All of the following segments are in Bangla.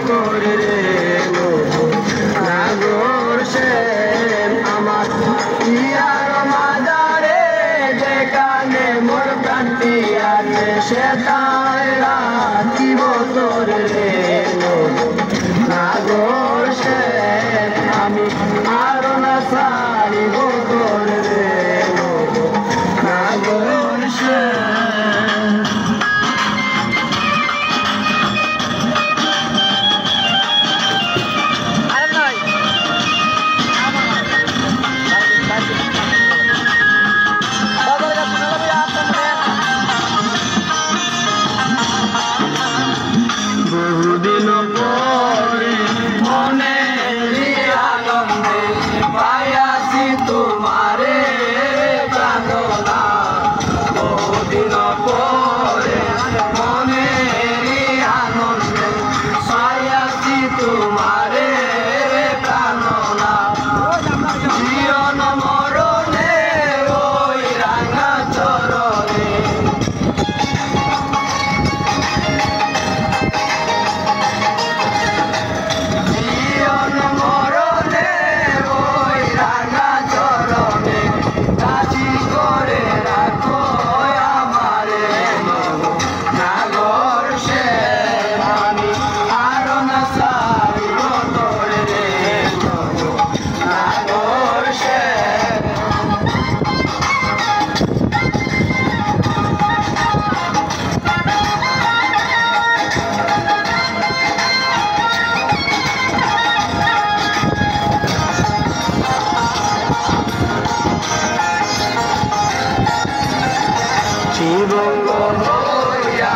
করে রে নাগর সে আমার ইয়ার মাজারে যেখানে মোর প্রান্তি আছে সে তাই রাখিব তোরে রে নাগর সে আমি আরো না ছাড়িব তোরে রে নাগর সে বহুদিন পরে মনে আনন্দে পাইয়াছি তোমারে কাঁদনা বহুদিন পরে মনে আনন্দে পাইয়াছি তোমারে কাঁদনা জীবন মরণে ওই রাঙা চরণে শিবঙ্গ হইয়া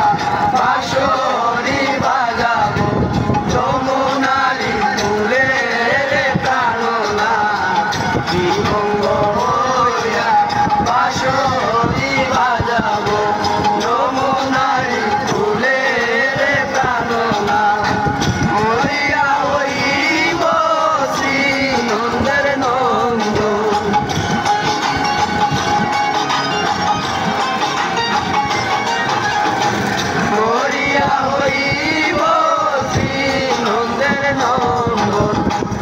বাঁশরি বাজাবো যমুনারি ফুলে প্রাণনা শিবঙ্গ হইয়া বাঁশরি বাজাবো যমুনারি ফুলে প্রাণনা মরিয়া হইব শ্রী নন্দের নন্দ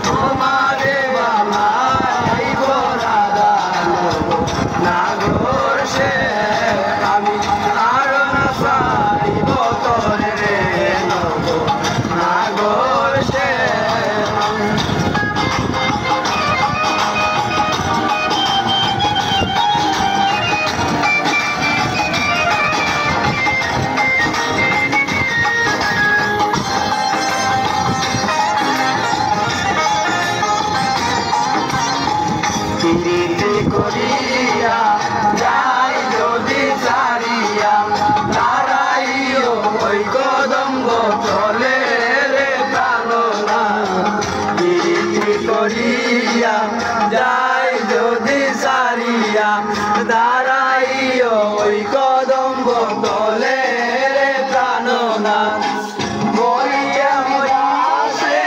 তোমারে বানাইব রাধা নাগর সে আমি আর না সারিব তোরে রে নাগর সে প্রীতি করিয়া যাই যদি ছাড়িয়া তারাইও ওই কদম্ব চলে রে প্রাণনা প্রীতি করিয়া যাই যদি ছাড়িয়া তারাইও ওই কদম্ব চলে রে প্রাণনা মরিয়া মরিয়াছে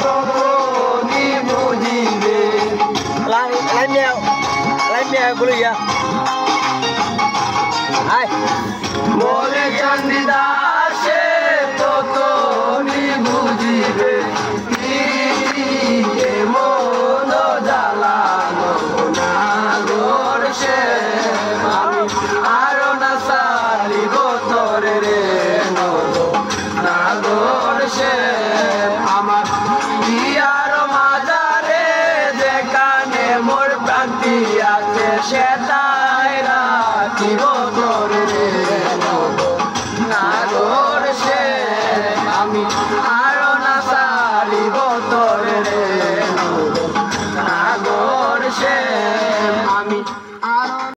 তখনই বুঝিবে Lấy mèo của lì à? Ai? Mole candida se toto ni bujibe ki mono jalano nagor se ami aro na sari gotore re no nagor se amar iyaro mazare যেখানে মোর প্রান্তি আছে সেটাই রাখিব তোরে রে নাগর সে আমি আরো না সারিব তোরে রে নাগর সে